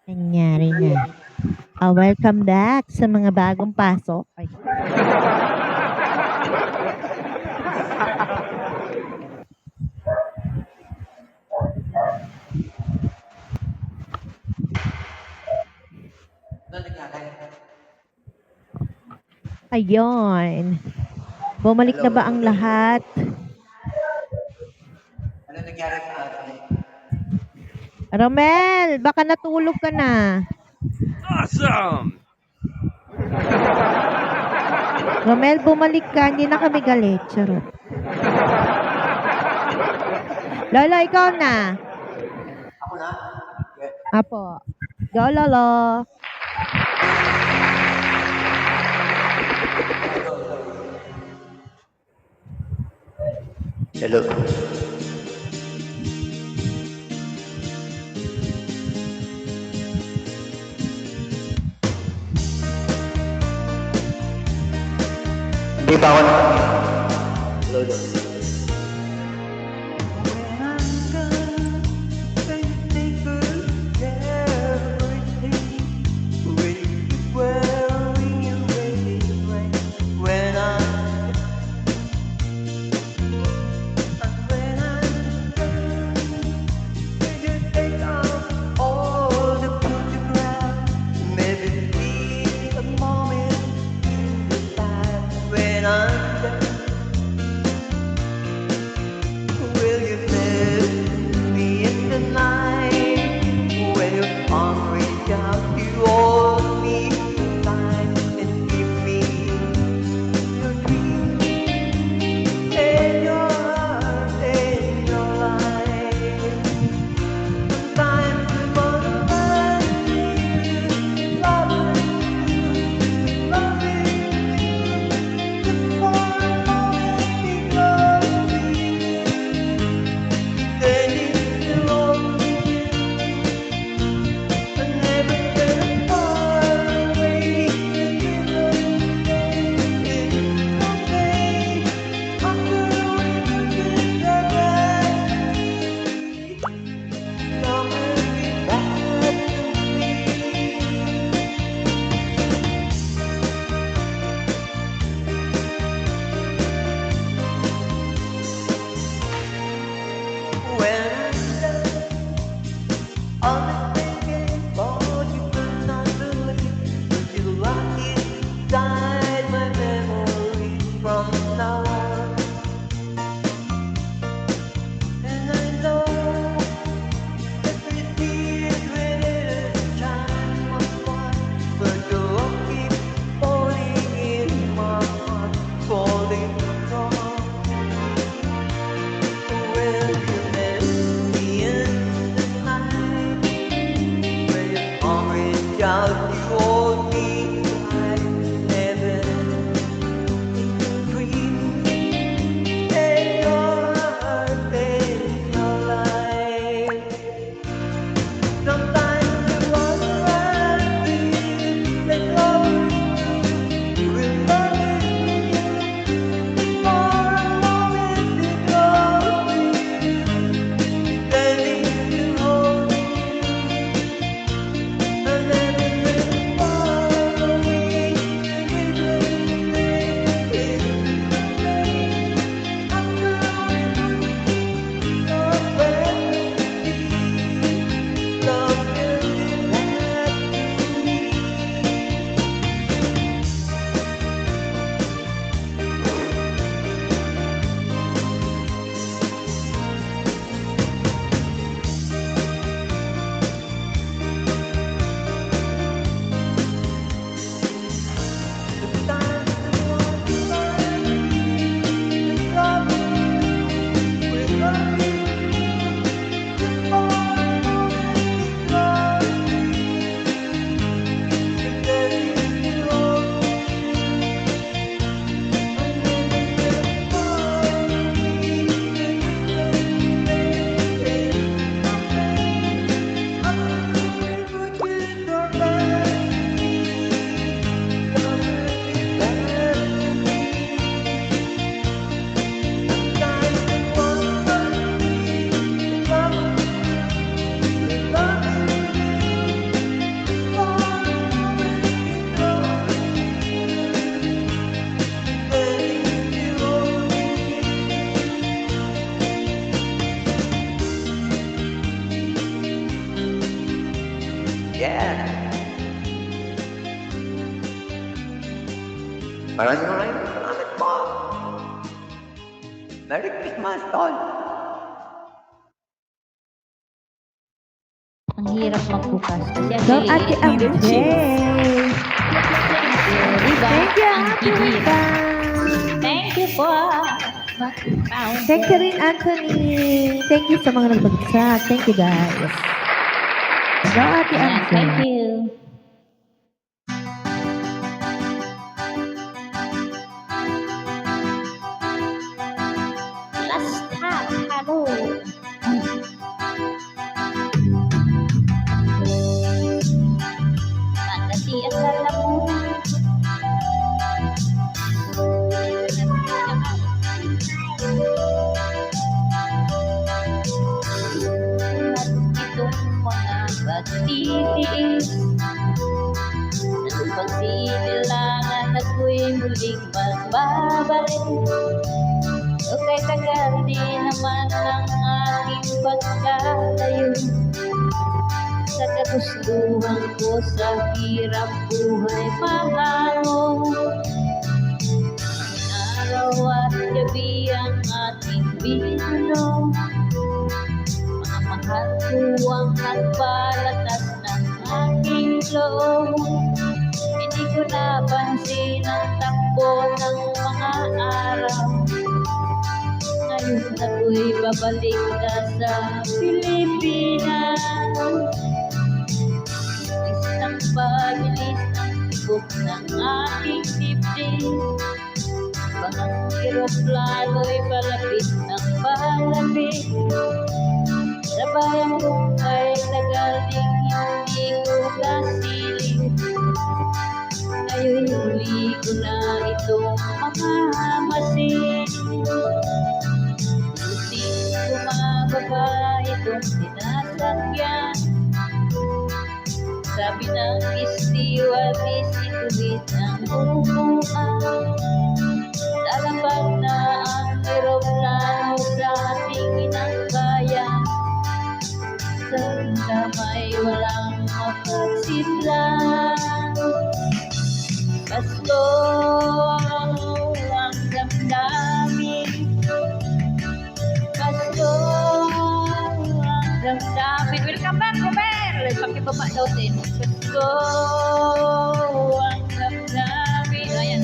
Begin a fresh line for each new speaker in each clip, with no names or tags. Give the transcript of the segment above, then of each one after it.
Nangyari na. Welcome back sa mga bagong pasok. Ay, ayun. Bumalik
Hello,
na ba ang
hello.
lahat?
Ano nangyari sa atin?
Romel, baka natulog ka na.
Awesome!
Romel, bumalik ka. Hindi na kami galit. Charot. Lolo, ikaw na.
Ako na? Yeah.
Apo. Go, Lolo.
Hello. Hindi pa ako na. Hello, hello. When I'm done, will you live me in the night? When your arm reach out, you hold me tight and give me your dreams and your heart and your life. Sometimes we wanna love you, loving you, just for a moment, be close to you. Then you belong to you, and never get far away. It's okay, after we forget that come and be back to me. When I'm done, I'll be thinking about you, but not believe. But you lock inside my memory from now on. And I know every tear is within a time of one. But your love keeps falling in my heart, falling apart. Will you let me in the night? When your arm reach out, you hold me tight. Heaven in your dreams and your heart and your life. Sometimes I wanna be like love you, will love you for a moment because you, then you hold me. Yeah. Maraming salamat po. Merry Christmas, Tol.
Ang hirap magbukas. Kasi
Go, Ate MJ.
Diba?
Thank you,
Ang
Ate
hirap.
Rita.
Thank you po.
Thank you rin, Anthony. Thank you sa mga nagbagsak. Thank you, guys. Go, Ate
Ayan,
MJ.
thank you. Last half, hello. Pagkati at lalamu. At itong mga pagtitiis ng pagsilangan ako'y muling magbabalik. O kay tagal di naman ang aking pagkalayo sa kagustuhan ko sa hirap buhay mahango. Araw at gabi ang ating binuno, mga mahal ko ang nagpalatas ng aking loob. Hindi ko napansin ang takbo ng mga araw. Ngayon ako'y babalik na sa Pilipinas. Isang pabilis ang tibok ng aking dibdib. Bang eroplano'y palapit ng palapit. Sa bayan kong ay tagal ding hindi ko kasilip. Ngayon huli ko na itong mamamasin. Buting bumababa itong sinasakyan. Sabi ng stewardess, ituwid ang upuan. Lalapag na ang eroplano sa ating inang bayan. Sa damay walang mapagsidlan. Pasko ang damdamin. Pasko ang damdamin. Welcome back, Robert! Pakibaba daw din. Pasko ang damdamin. Ayan.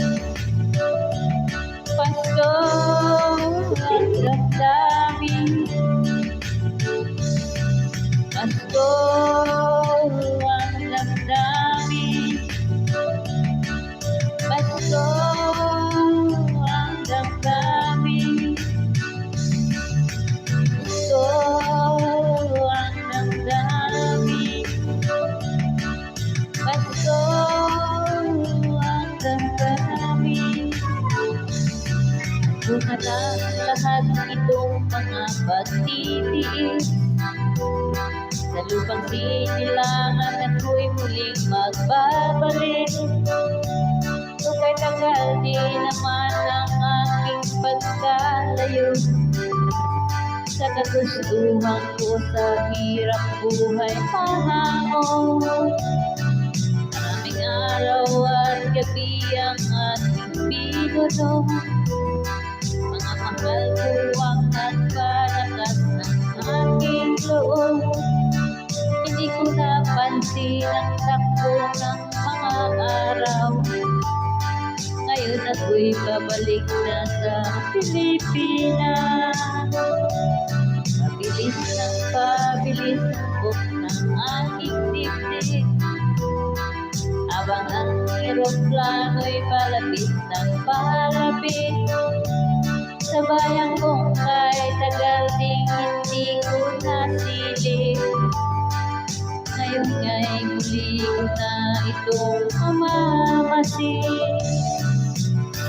Pasko ang damdamin. Pasko ang damdamin. Pasko ang damdamin. Pasko ang damdamin. Pasko ang damdamin. Bunga ng lahat itong mga pagtitiis. Sa lupang sinilangan ako'y muling magbabalik. O kay tagal di naman ang aking pagkalayo sa kagustuhan ko sa hirap buhay mahango. Maraming araw at gabi ang ating binuno, mga mahal ko ang nagpalakas ng aking loob. Hindi ko napansin ang takbo ng mga araw. Ngayon ako'y babalik na sa Pilipinas. Pabilis ng pabilis ang buk ng aking dibdib. Habang ang eroplano'y palapit ng palapit. Sa bayan kong kahit tagal ding hindi ko nasilip. Ngayon nga'y muli ko na itong mamamasin.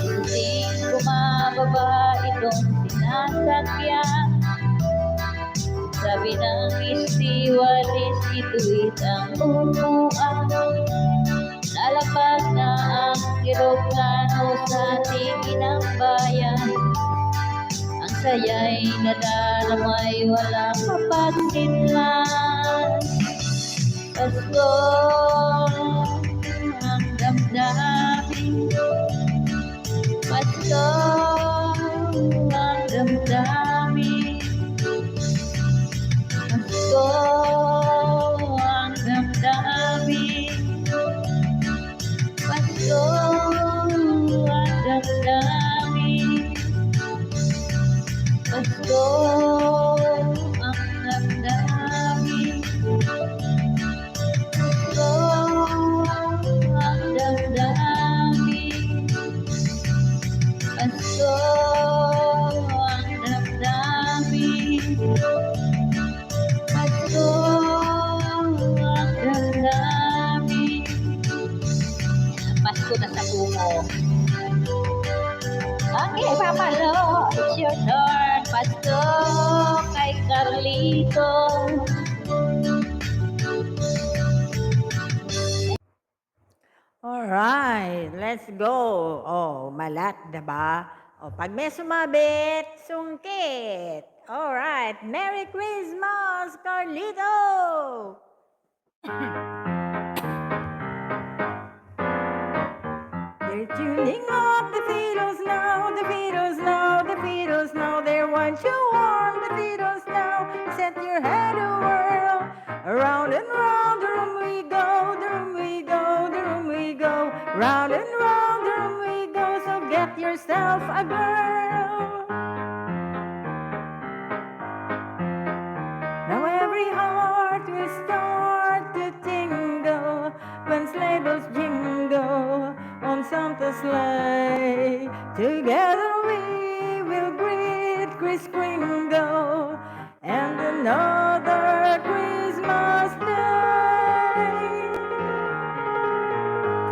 Hindi bumababa itong sinasakyan. Sabi ng stewardess, ituwid ang upuan. Lalapag na ang eroplano sa ating inang bayan. Ang saya'y nadaramay, walang mapagsidlan. Pasko ang damdamin. Pasko ang damdamin. Pasko ang damdamin. Pasko ang damdamin. Pasko ang damdamin. Pasko ang damdamin. Pasko ang damdamin. Pasko ang damdamin. Pasko na sa bungo. Okay, Papalo, it's your turn. Pasko kay Carlito.
Alright, let's go. Oh, malat, diba? Oh, pag may sumabit, sungkit. Alright, Merry Christmas, Carlito! They're tuning up the Beatles now, the Beatles now, the Beatles now. They want you warm, the Beatles now. Set your head a whirl. Around and round the room we go, the room we go, the room we go. Round and round the room we go. So get yourself a girl. Now every heart will start to tingle when sleigh bells jingle on Santa's sleigh. Together we will greet Kris Kringle and another Christmas day.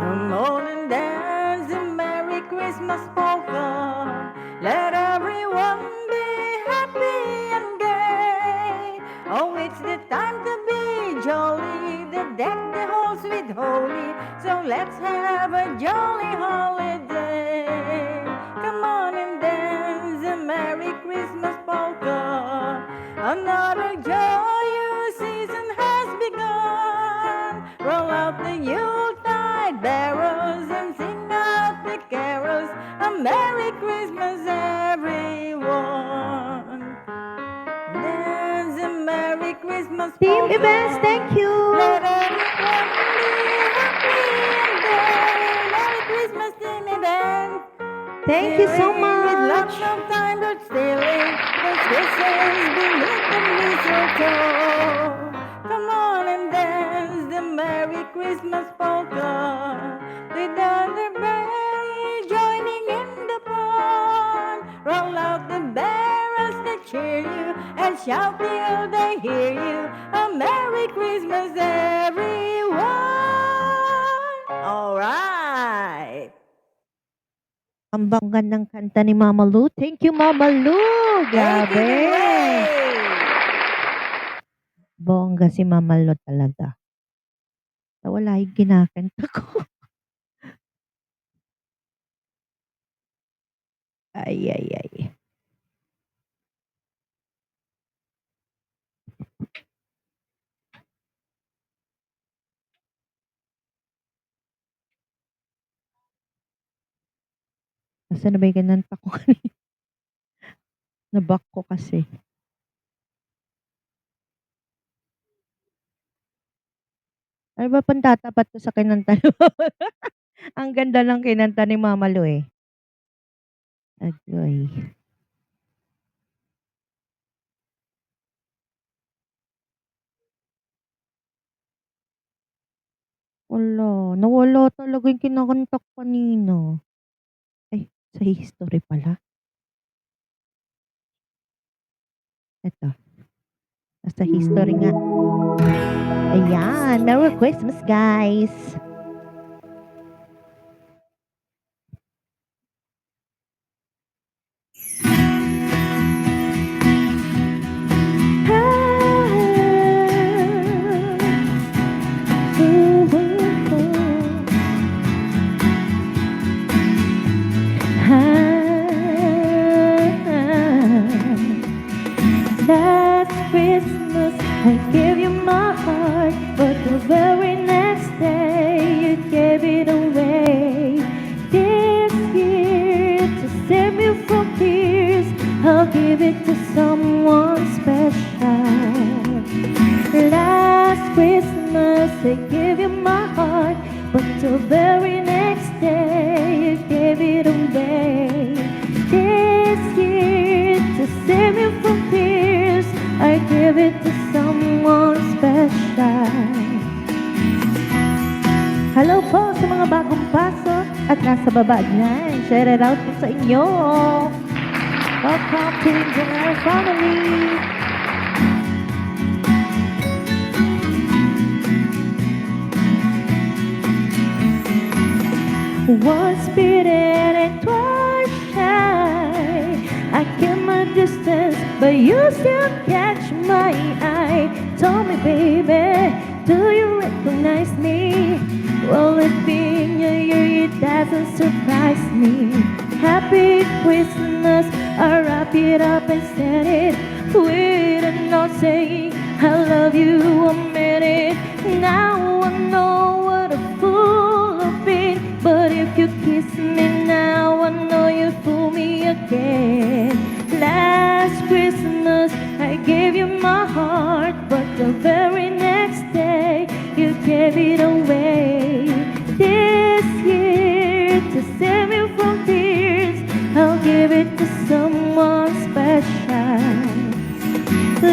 Come on and dance a Merry Christmas polka. Let everyone be happy and gay. Oh, it's the time to be jolly, to deck the halls with holly. So let's have a jolly holiday. Come on and dance a Merry Christmas polka. Another joyous season has begun. Roll out the Yuletide barrels and sing out the carols. A Merry Christmas, everyone. Dance a Merry Christmas
Team
polka.
Events, thank you.
Let everyone be happy and gay. Merry Christmas, Team Events.
Thank you so
With lots
much.
of time but stealing the kisses beneath the mistletoe. Come on and dance the Merry Christmas polka. With other berry joining in the fun. Roll out the barrels to cheer you and shout till they hear you. A Merry Christmas, everyone. All right.
Ang gandang kanta ni Mama Lu. Thank you, Mama Lu.
Thank you,
Grabe.
Ray.
Bongga si Mama Lu talaga. Wala yung kinakanta ko. Ay, ay, ay. Nasaan na ba yung kinanta ko kanina? Naback ko kasi. Ano ba pang tatapat ko sa kinanta ni Mama Lu? Ang ganda ng kinanta ni Mama Lu eh. Agoy. Wala. Nawala talaga yung kinakanta ko kanina. Ay, sa history pala. Eto. Nasa history nga. Ayan. Merry Christmas, guys. Last Christmas I gave you my heart, but the very next day you gave it away. This year to save me from tears, I'll give it to someone special. Last Christmas I gave you my heart, but the very next day you gave it away. This year to save me from tears, I give it to someone special. Hello po sa mga bagong pasok at nasa baba dyan. Share it out po sa inyo. Welcome to General Family. Once bitten and twice shy, I kept my distance, but you still catch my eye. Tell me, baby, do you recognize me? Well, it being a year, it doesn't surprise me. Happy Christmas, I wrap it up and send it with a note saying I love you a minute. Now I know what a fool I've been, but if you kiss me now, I know you fool me again. Last Christmas, I gave you my heart, but the very next day, you gave it away. This year, to save me from tears, I'll give it to someone special.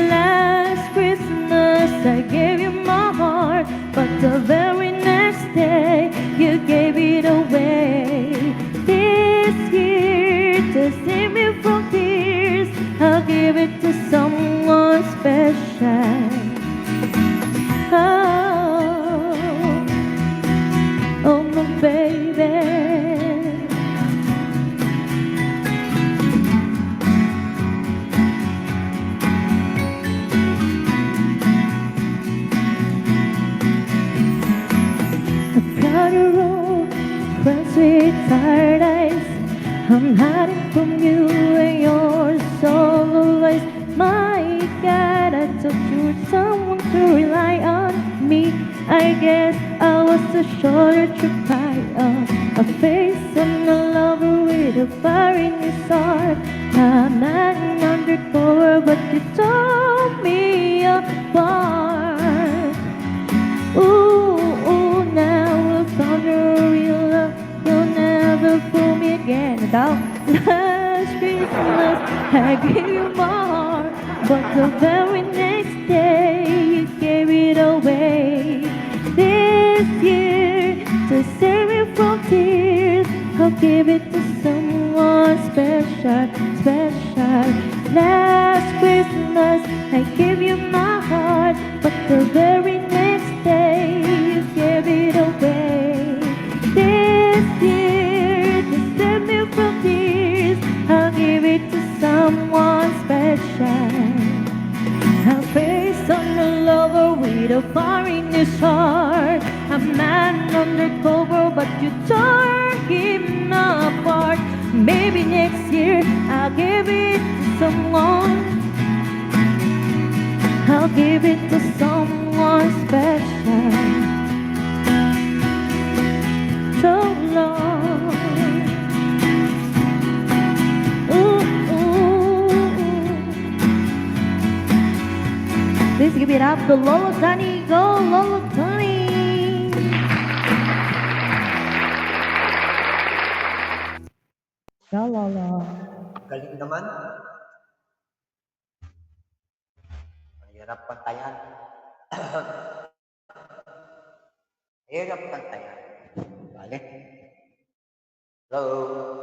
Last Christmas, I gave you my heart, but the very next day, you gave it away. This year, to save me from tears, I'll give it to someone special. Oh my baby. I've got a room, friends with tired eyes. I'm hiding from you and yours always. My God, I thought you were someone to rely on me. I guess I was a shoulder to cry on, a face and a lover with a fire in his heart. I'm not undercover, but you tore me apart. Ooh, now I found your real love. You'll never fool me again. Without last Christmas, I gave you my heart, but the very next day you gave it away. This year, to save me from tears, I'll give it to someone special, special. Last Christmas, I gave you my heart, but the very next day you gave it away. This year, to save me from tears, I'll give it to someone special. I'll face on a lover with a fire in his heart. A man undercover, but you tore him apart. Maybe next year I'll give it to someone. I'll give it to someone special. So long. Please give it up to Lolo Tani. Go, Lolo Tani. Go, Lolo.
Galing naman. Mahirap pantayan. Mahirap pantayan. Balik. Hello.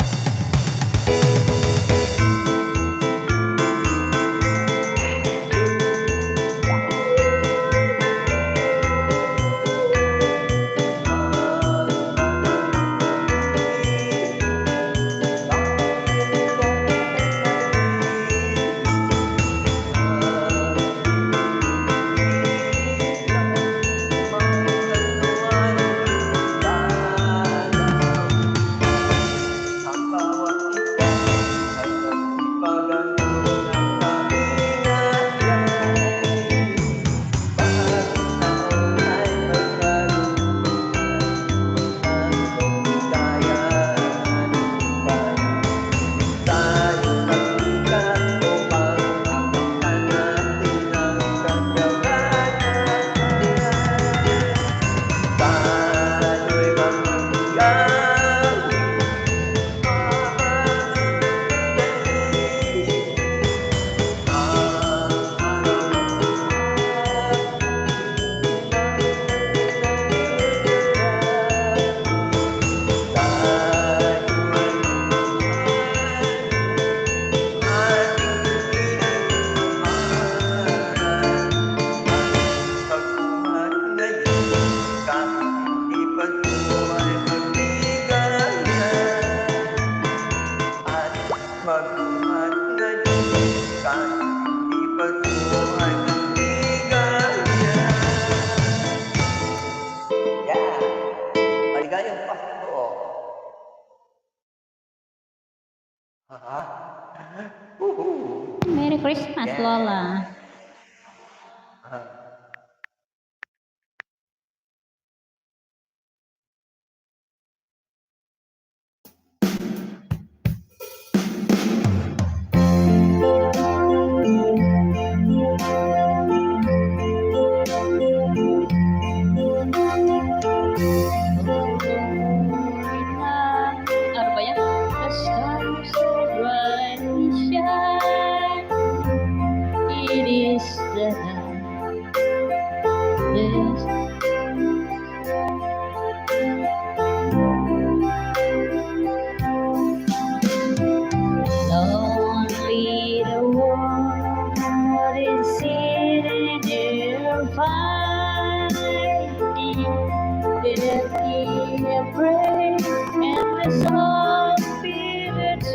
Merry Christmas,
Yeah.
Lola. Ano ba yan? The stars so brightly shine. It is the yes. Lonely the world is sitting there finding that he pray and the song spirits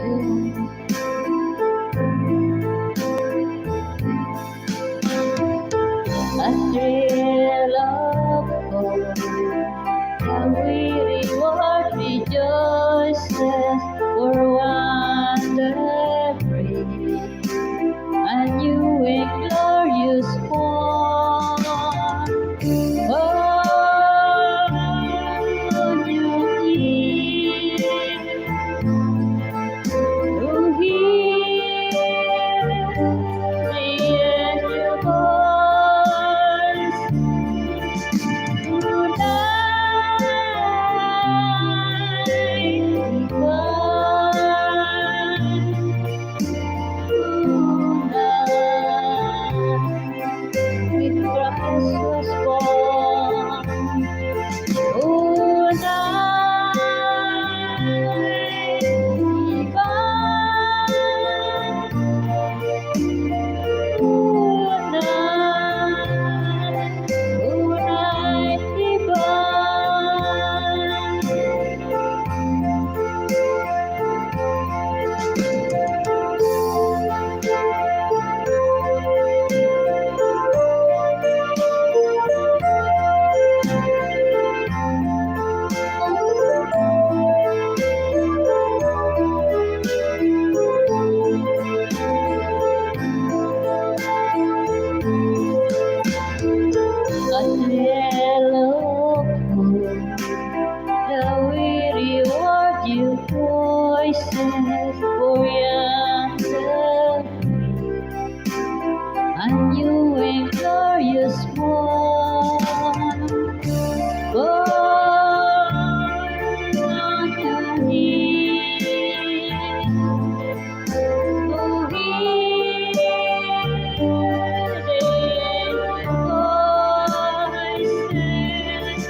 a thrill of hope. And we reward rejoices for wonderfully a new and glorious morn. Oh, you need to hear the angel voice Voices for yourself, a new and glorious morn. Born underneath, oh, hear the voices.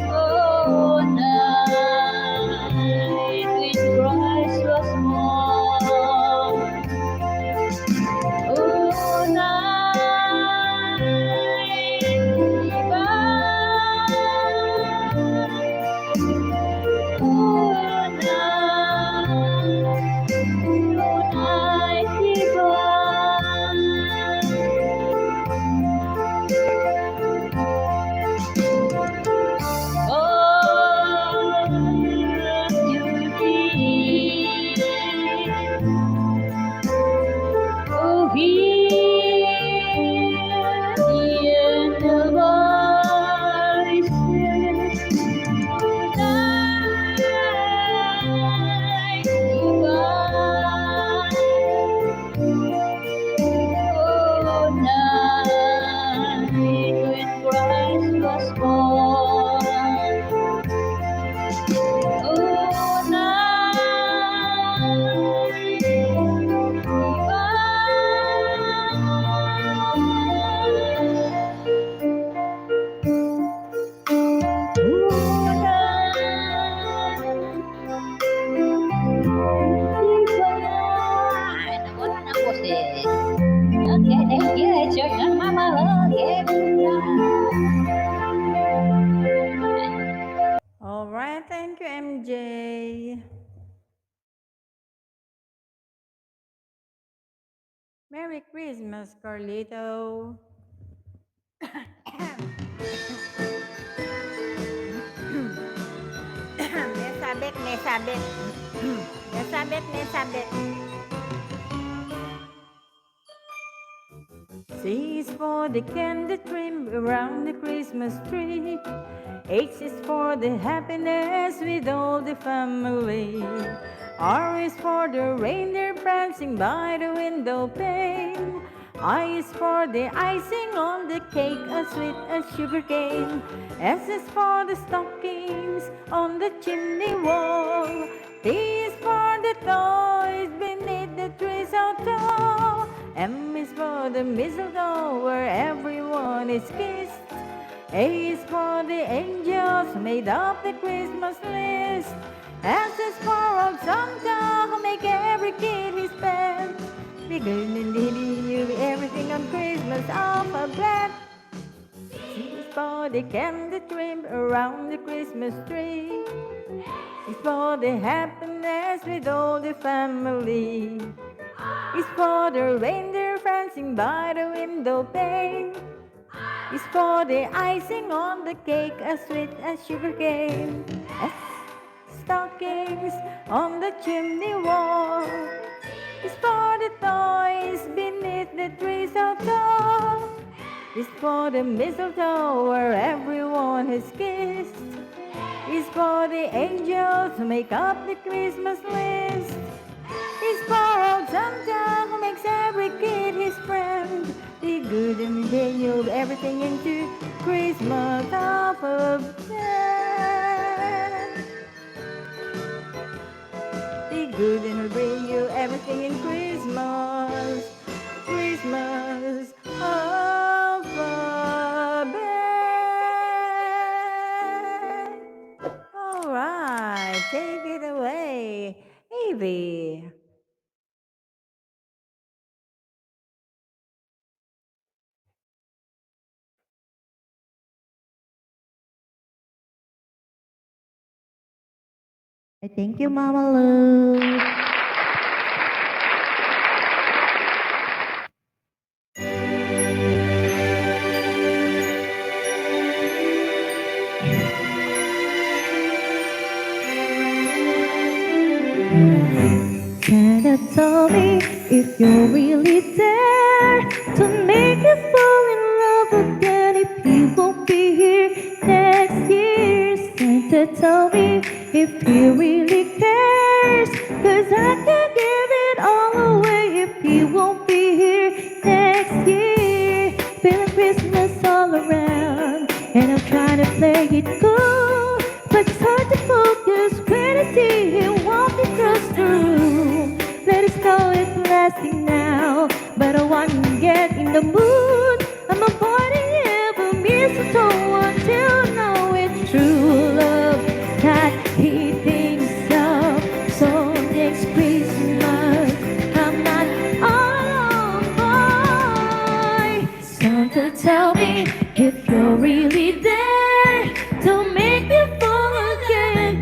Oh, night when Christ was born. Oh, night divine. Oh, night divine. Oh, you need to hear the angel voices. Night divine. Oh, night when Christ was born. Oh, night divine. Wala na po sis. Okay, thank you. It's your turn, Mama. Okay.
All right, thank you, MJ. Merry Christmas, Carlito. May sabit, may sabit. May sabit, may sabit. C is for the candy trim around the Christmas tree. H is for the happiness with all the family. R is for the reindeer prancing by the window pane. I is for the icing on the cake as sweet as sugar cane. S is for the stockings on the chimney wall. T is for the toys beneath the tree so tall. M is for the mistletoe where everyone is kissed. A is for the angels who made up the Christmas list. S is for old Santa who make every kid his pet. Be good and you everything on Christmas alphabet. C is for the candy trim around the Christmas tree. It's for the happiness with all the family. It's for the reindeer prancing by the window pane. It's for the icing on the cake as sweet as sugar cane. S, stockings on the chimney wall. It's for the toys beneath the tree so tall. It's for the mistletoe where everyone is kissed. It's for the angels who make up the Christmas list. It's for old Santa who makes every kid his friend. Be good and then you'll everything into Christmas alphabet. Be good and he'll bring you everything in Christmas. Christmas alphabet. All right, take it away, Evie.
Thank you, Mama Lou. Santa told me if you're really there to make you fall in love again, if he won't be here next year. Santa told me if he really cares, 'cause I can give it all away if he won't be here next year. Feeling Christmas all around, and I'm trying to play it cool, but it's hard to focus when I see him walking across the room. Let us know it's lasting now, but I want to get in the mood. I'm avoiding ever mistletoe until I know it's true love that he thinks of. So next Christmas I'm not all alone, boy. Santa, tell me if you're really there to make me fall again,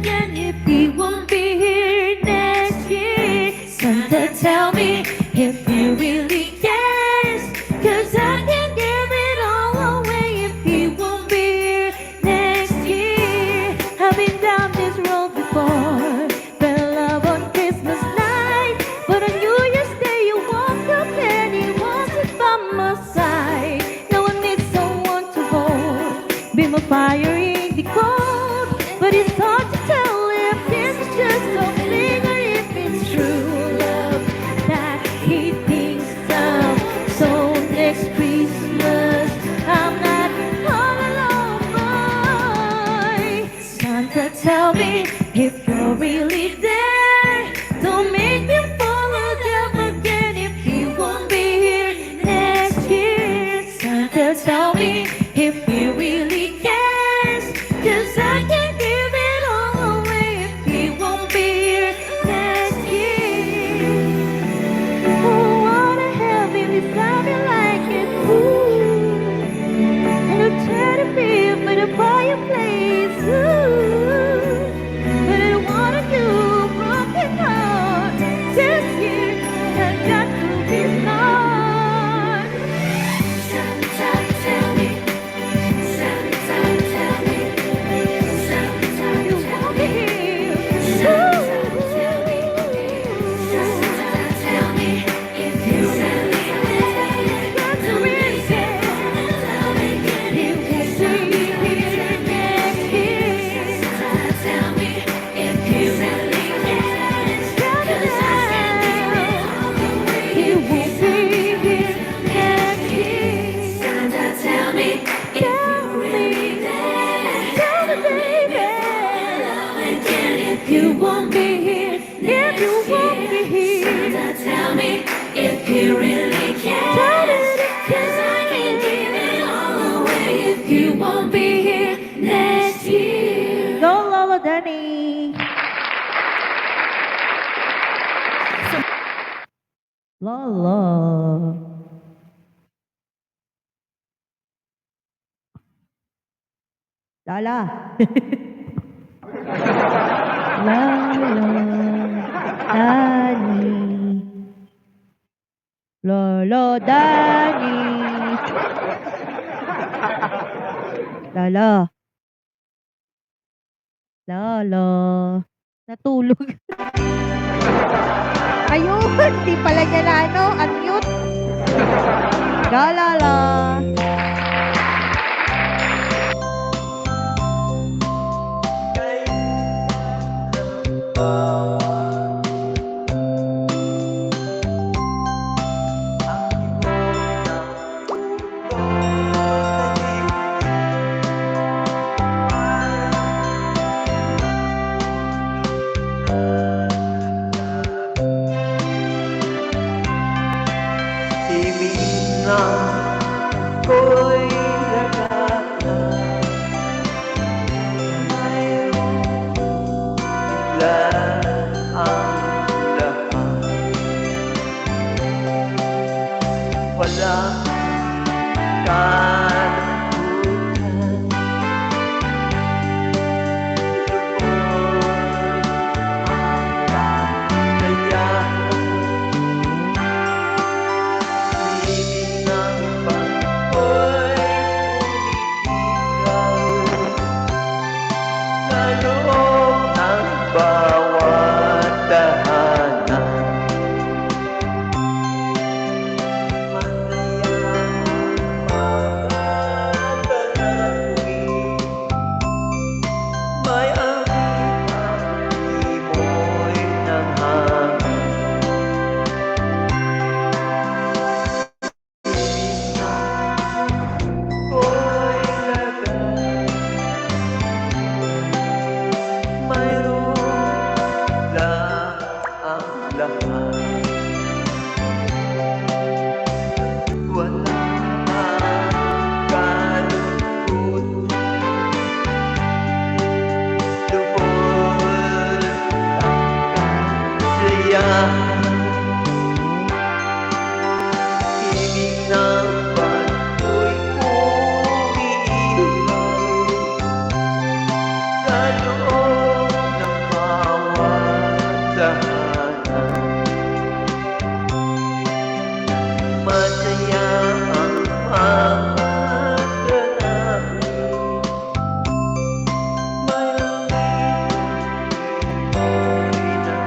if he won't be here next year. Santa, tell me if he really cares, 'cause I can give it all away if he won't be here next year. I've been down this road before, fell in love on Christmas night, but on New Year's Day you woke up and he wasn't by my side. Now I need someone to hold, be my fire in the cold, but it's hard to tell if this is just a fling or if it's true love that he thinks of. So next Christmas I'm not all alone, boy. Santa, tell me if you're really there, don't make me fall again if he won't be here next year. Santa, tell me if he really cares, 'cause I can give it all away if he won't be here next year. Oh, you really care. 'Cause I can't give it all away if you won't be here next year. Go, Lolo Danny. Lolo. Lala. Lolo. Danny. Lolo Danny. Lolo. Lolo. Natulog. Ayun, di pala niya na unmute. Go, Lolo.
Ko'y lagak na ngayon, bigla ang lahat. Wala kanagutan, lubos ang kakayahan. Ibig ng pag-ako'y umiilaw sa loob ng bawat tahanan. Masaya ang mga tanawin, may amoy ang timoy ng hangin. Ko'y lagay, mayroon lang ang lahat. Wala ang kalungkot, lubos ang kasiyahan. Ibig ng pagko'y umiilaw sa loob ng bawat tahanan. Masaya ang mga tanawin, may amoy ng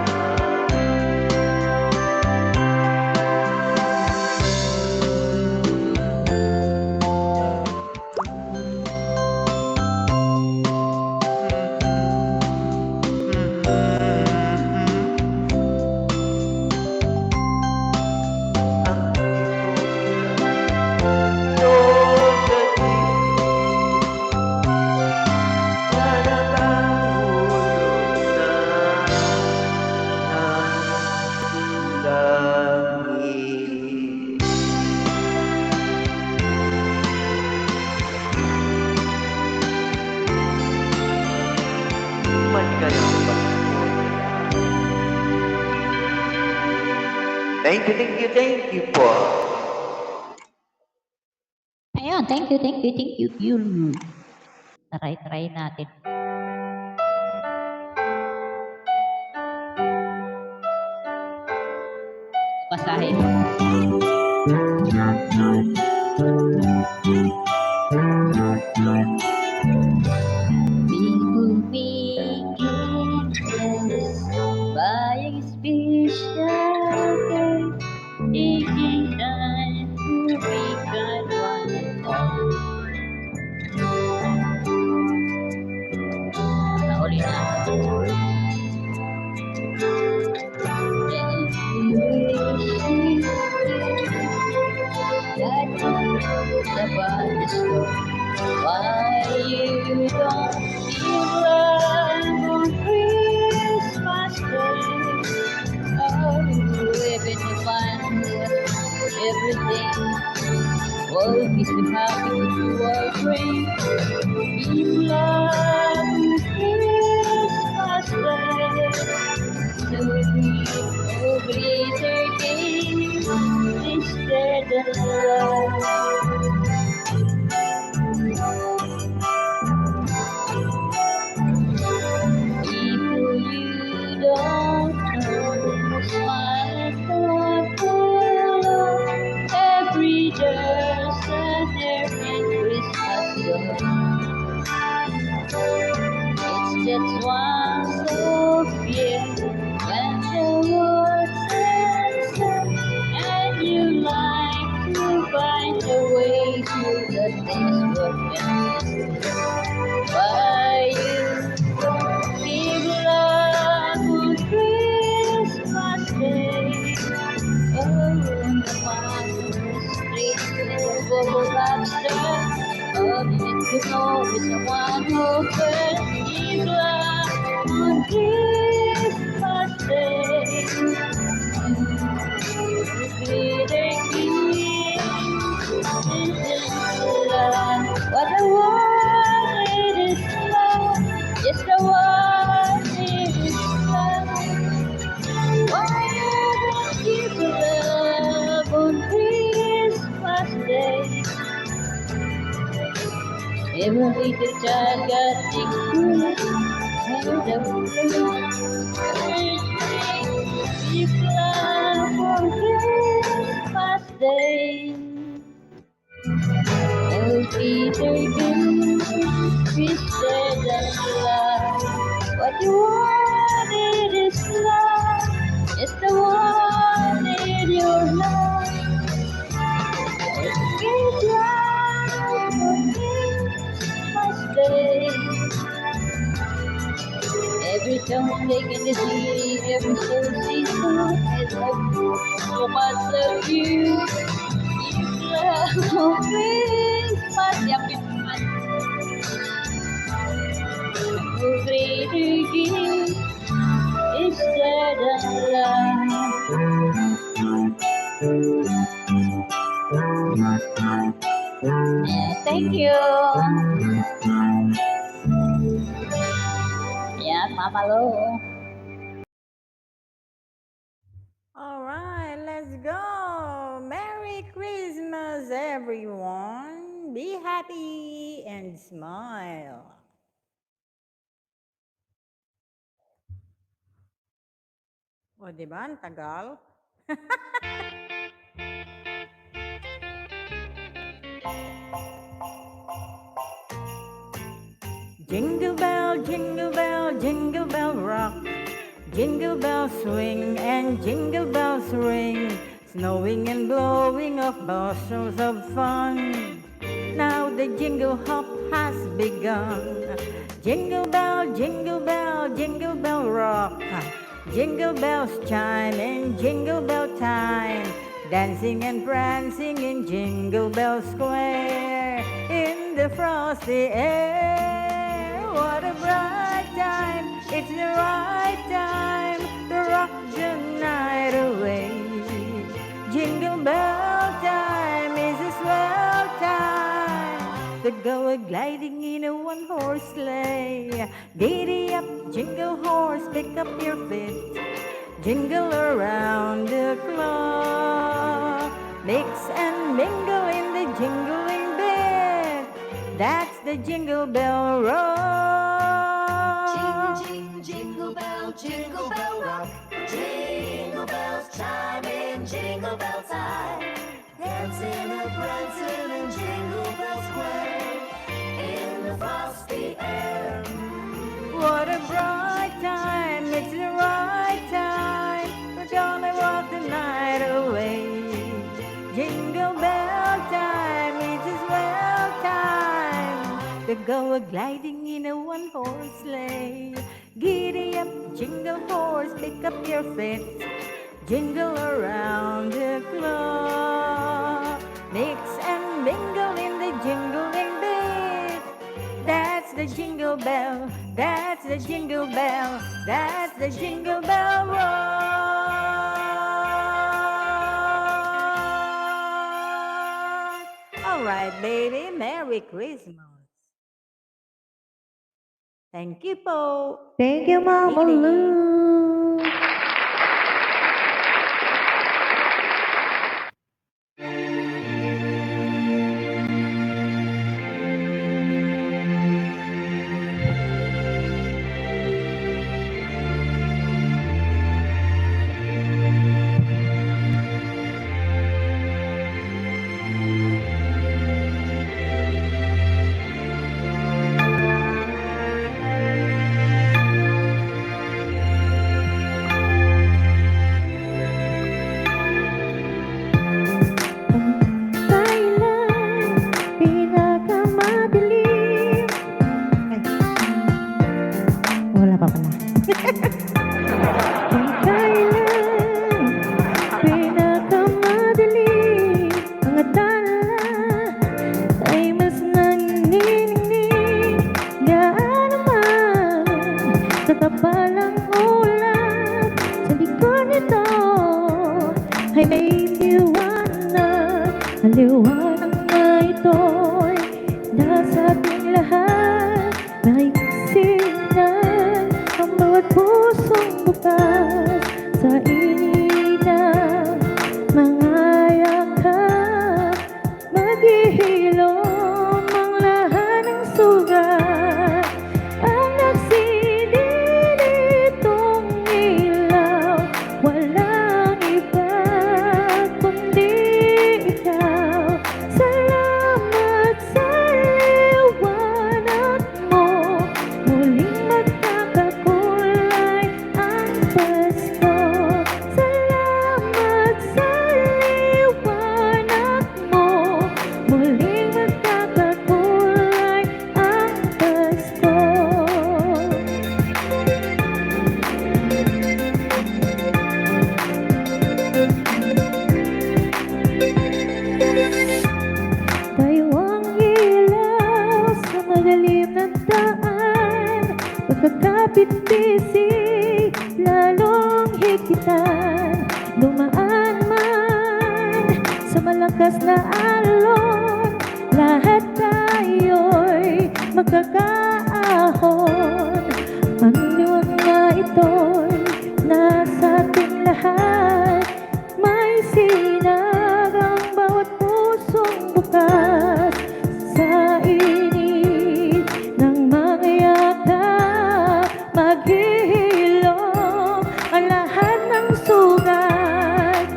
Thank you po.
Ayun, thank you. Try natin. Basahin. By a special day, taking time to be kind one and all. Nauli na. About the story why you don't feel love on Christmas Day. Oh, even if I everything will be so happy if you are free. Keep love Christmas Day. So greater days instead of love. People you don't know, smile for hello. Every just as their Christmas goes. It's just one so few when the world ends up, and you like to find a way to the things what endless. Why you give love on Christmas Day? Oh, on the marvelous streets, little bubble lobster. Oh, you need to know it's the one who first give love on Christmas Day. Greater gift is love. What a world it is love. Yes, the world it is love. Why not give love on Christmas Day? Every little child got tickles, and the blue. Give love on Christmas Day. Oh, Peter twisted and love. What you wanted is love. Yes, the one in your love. Give love on Christmas Day. Every time taking the city, every soul sees food. I love you, so much love you. Give love on Christmas. Yapin man. No greater gift is there than love. Yeah, thank you. Yeah, Mama Lo.
All right, let's go. Merry Christmas, everyone. Be happy and smile. O, di ba? Ang tagal. Jingle bell, jingle bell rock. Jingle bells swing and jingle bells ring, snowing and blowing of bushels of fun. Now the jingle hop has begun. Jingle bell, jingle bell, jingle bell rock. Jingle bells chime in jingle bell time, dancing and prancing in Jingle Bell Square in the frosty air. What a bright time, it's the right time to rock the night away. Jingle bell time is a swell time to go a-gliding in a one-horse sleigh. Giddy up, jingle horse, pick up your feet, jingle around the clock. Mix and mingle in the jingling bit, that's the Jingle Bell Rock.
Jingle bell rock. Jingle bells chime in jingle bell time, dancing and prancing in Jingle Bell Square in the frosty air.
What a bright time, it's the right time, we're gonna rock the night away. Jingle bell time, it's a swell time to go a-gliding in a one-horse sleigh. Giddy up, jingle horse, pick up your feet, jingle around the clock. Mix and mingle in the jingling beat, that's the Jingle Bell, that's the Jingle Bell, that's the Jingle Bell Rock. All right, baby. Merry Christmas. Thank you po.
Thank you, Mama
Lily.
Lou. Kailan pinakamadilim? Ay, wala pa pala. Kung kailan pinakamadilim, ang adala ay mas nanginginig. Gaano man kakapalang ulap sa likod nito ay may liwanag. Ang liwanag na ito'y nasa ating lahat. Naisinan ang bawat pusong bukas sa init ng mga yakap. Maghihilom ang lahat ng sugat. Ang nagsilitong ilaw, walang iba kundi ikaw. Salamat sa liwanag mo, muling magkakakulay ang Pasko. Salamat sa liwanag mo, muling magkakakulay ang Pasko. Tayo ang ilaw sa madilim na daan. Pagkakapit-bisig, lalong higitan. Dumaan man sa malakas na alon, lahat tayo'y magkakaahon. Ang liwag na ito'y nasa ating lahat. May sinag ang bawat pusong bukas sa init ng mga yakap. Maghihilom ang lahat ng sugat.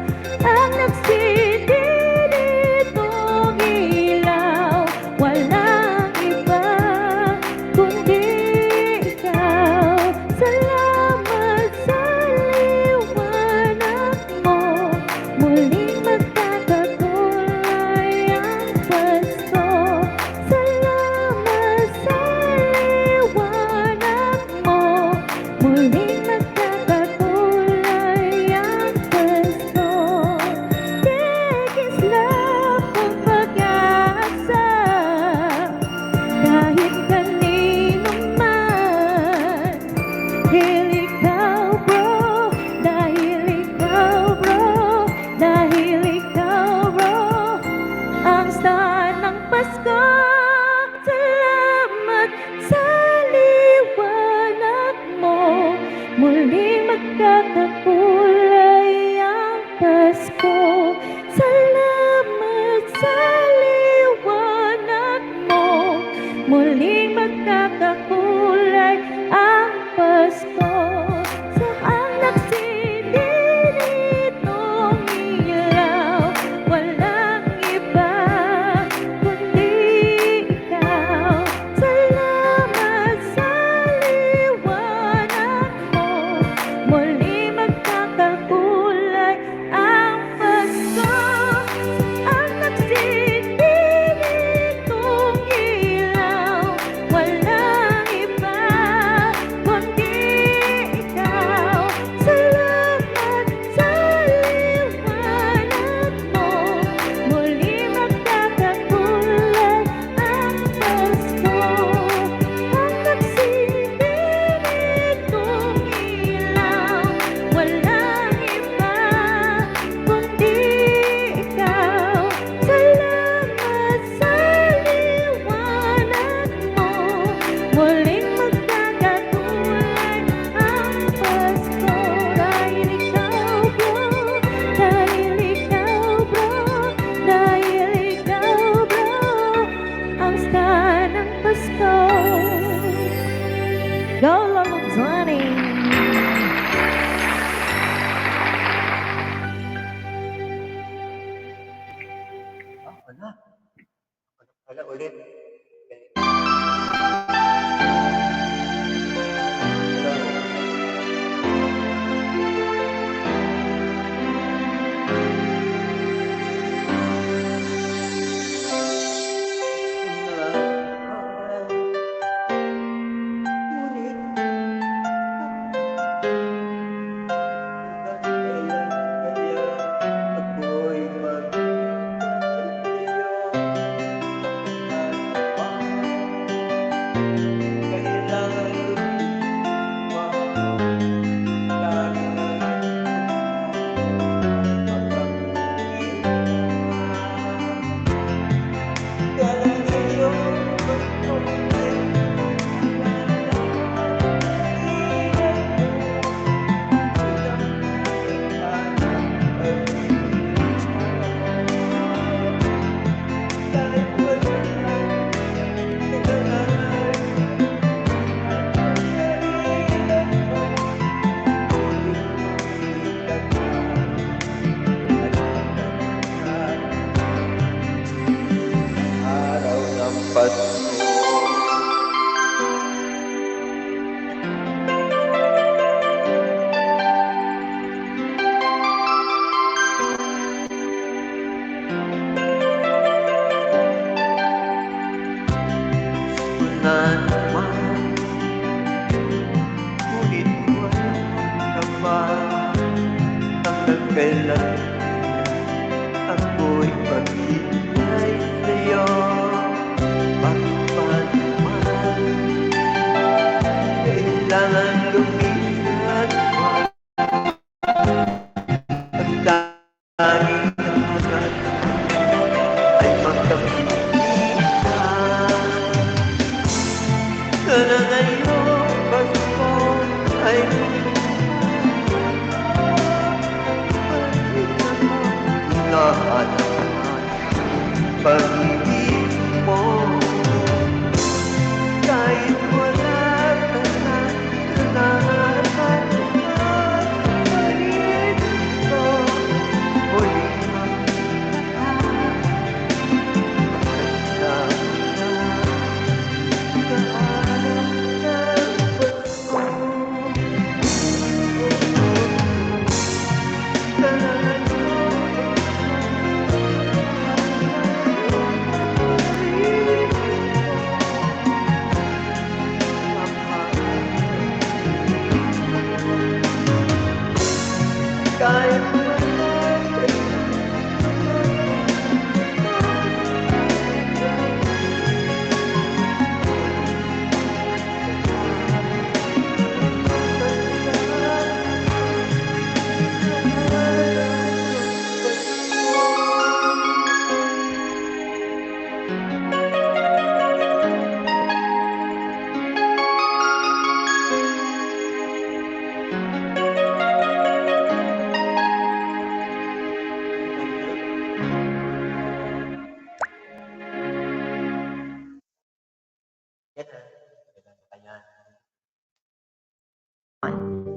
Ang nagsidilitong ilaw, walang iba kundi ikaw. Salamat
Wala ulit. Araw ng Pasko. Na naman, ngunit wala ka pa hanggang kailan ako'y maghihintay sa'yo. Bakit ba naman kailangan lumisan mo? Ang tanging dapat ay magkapitan. Sana ngayong Pasko ay lahat naman pag-ibig mo. Kahit wala ka na lahat palit ko. Muling magkita kahit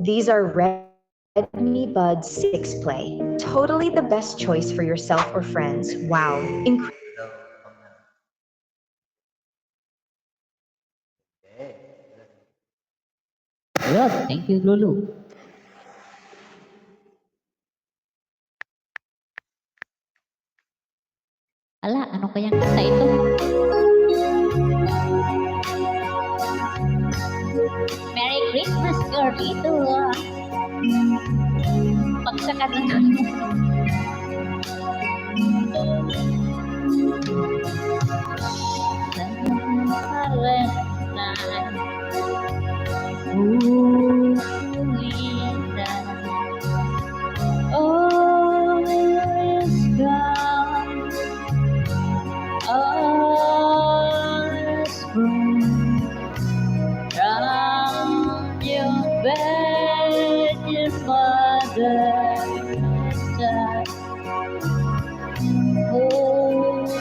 These are Redmi Buds 6 Play. Totally the best choice for yourself or friends. Wow.
Ayun, thank you, Lulu. Ala, ano kayang kanta ito? Merry Christmas, girl. Ito. Pagsakat na all is gone, all is gone. From your bed, your mother died. Holy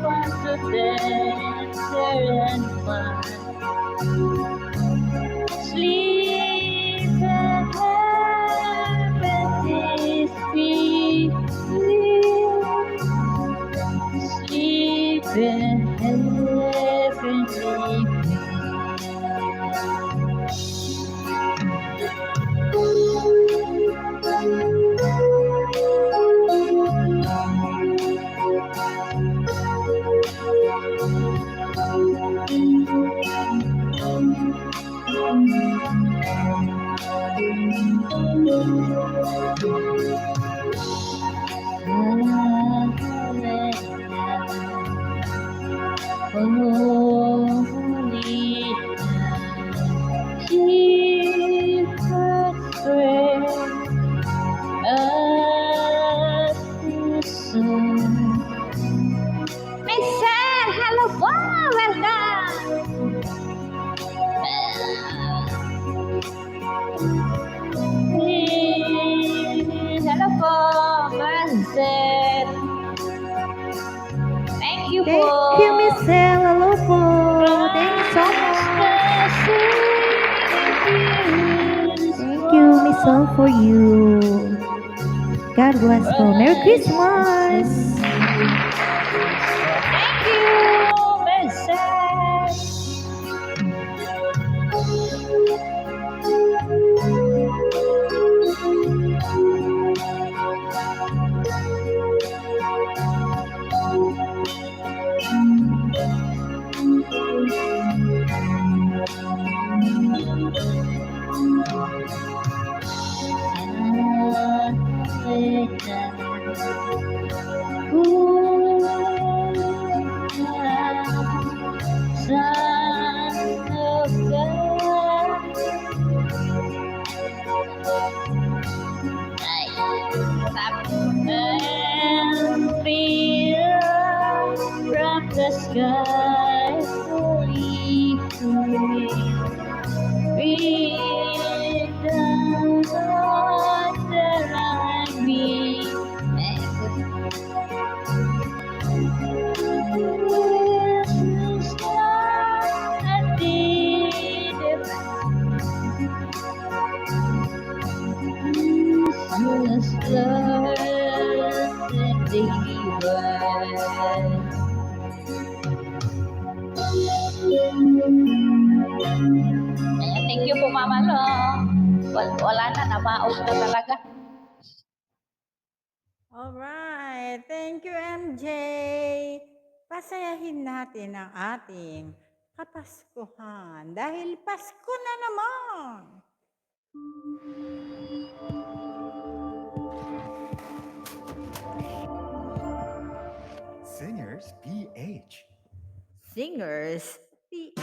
confidence and fun. Sleep and have peace, Michelle, hello po! Welcome! Hello po, Vincent. Thank you po.
Thank you, Miss Sel. Hello po. Thank you so much. Thank you, Miss Sel, for you. God bless po. Merry Christmas.
Thank you, Vincent. From the sky, fully free. Breathe down water like me. This is not a deed. This is love that divine. Ayan, thank you po, Mama Lo. Wala na, namaos na talaga.
Alright, thank you, MJ. Pasayahin natin ang ating Kapaskuhan dahil Pasko na naman.
Singers PH.
Singers PH.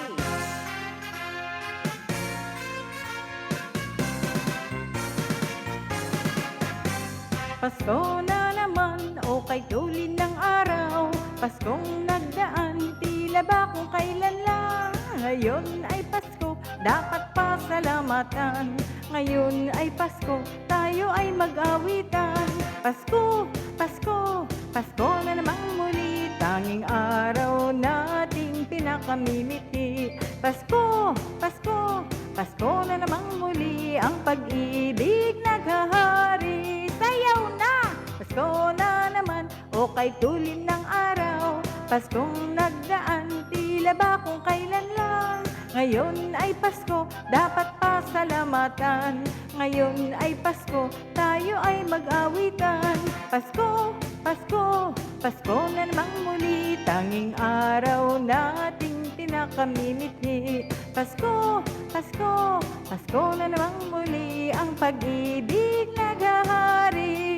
Pasko na naman o kay tulin ng araw. Paskong nagdaan, tila ba kung kailan lang. Ngayon ay Pasko, dapat pasalamatan. Ngayon ay Pasko, tayo ay mag-awitan. Pasko, Pasko, Pasko na namang muli. Tanging araw nating pinakamimiti. Pasko, Pasko, Pasko na namang muli. Ang pag-ibig naghahari. Sayaw na! Pasko na naman o kay tulin ng araw. Paskong nagdaan, tila ba kung kailan lang. Ngayon ay Pasko, dapat pasalamatan. Ngayon ay Pasko, tayo ay mag-awitan. Pasko, Pasko, Pasko na namang muli. Tanging araw nating pinakamimiti. Pasko, Pasko, Pasko na namang muli. Ang pag-ibig naghahari.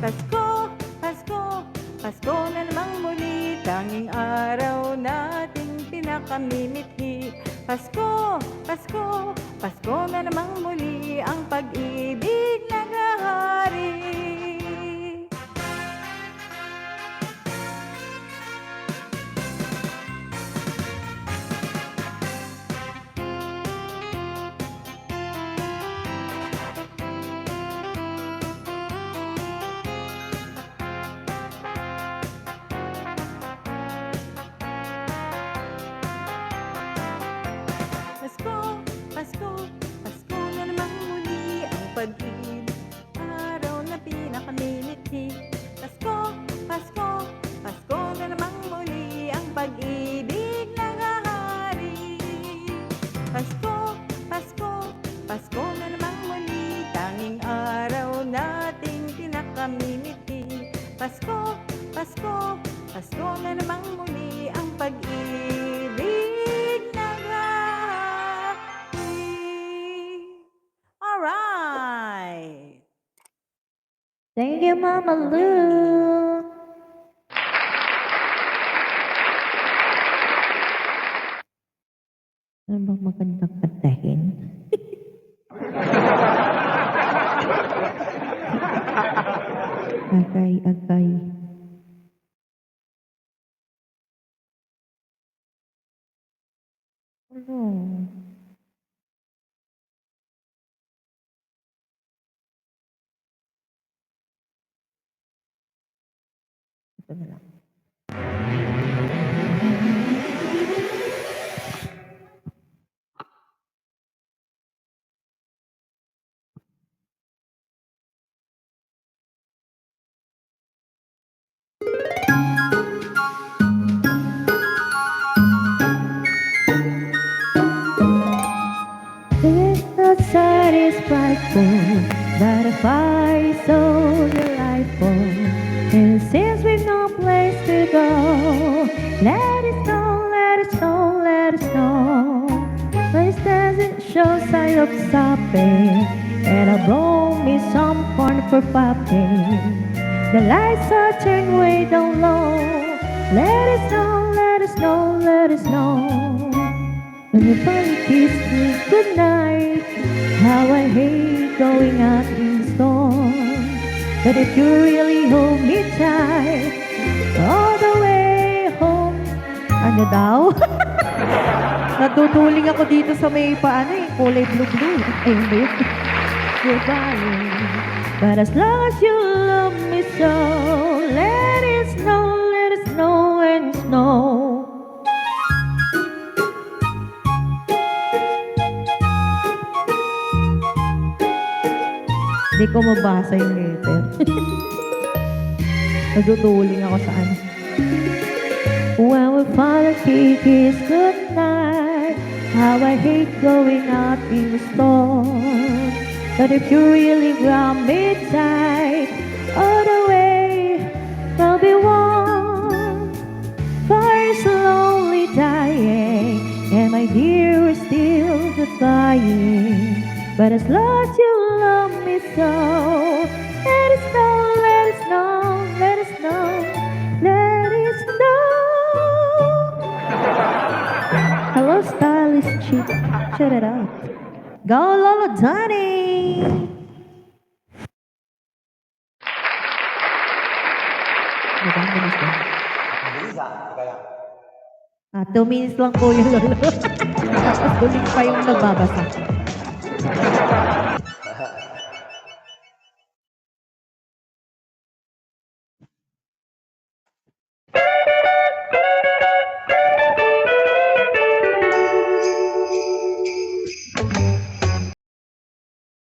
Pasko, Pasko, Pasko na namang muli. Tanging araw nating pinakamimiti. Pasko, Pasko, Pasko na namang muli. Ang pag-ibig naghahari. Pasko, Pasko, Pasko na namang muli. Ang pag-ibig, araw na pinakamimiti. Pasko, Pasko, Pasko na namang muli. Ang pag-ibig naghahari. Pasko, Pasko, Pasko na namang muli. Tanging araw nating pinakamimiti. Pasko, Pasko, Pasko na namang muli. Ang pag-ibig naghahari. Alright!
Thank you, Mama Mama Lou. Ano bang magandang kantahin? Agay. Ano? Ito na lang. It's not satisfied for that a fire so delightful. And since we've no place to go, let it snow, let it snow, let it snow. Place doesn't show sign of stopping, and I'll blow me some corn for popping. The lights are turned way down low. Let it snow, let it snow, let it snow. When you finally kiss me goodnight, how I hate going out in the storm. But if you really hold me tight, all the way home. Ano daw?
Natutuling ako dito sa may paano eh, kulay blue.
Ay, hindi. Goodbye. But as long as you love me so, let it snow and snow. Hindi ko mabasa yung letter. Naduduling ako sa ano. When we finally kiss goodnight, how I hate going out in the storm. But if you really grab me tight, all the way will be warm. Fire slowly dying, and my dear, we're still goodbying. But as long as you love me so, let it snow, let it snow, let it snow, let it snow. Hello, stylish chick. Shut it up. Go, Lolo Donnie. Diba? Bilis ba?
Bilis ah, teka lang.
2 minutes lang po yung lolo. Tapos duling pa yung nagbabasa.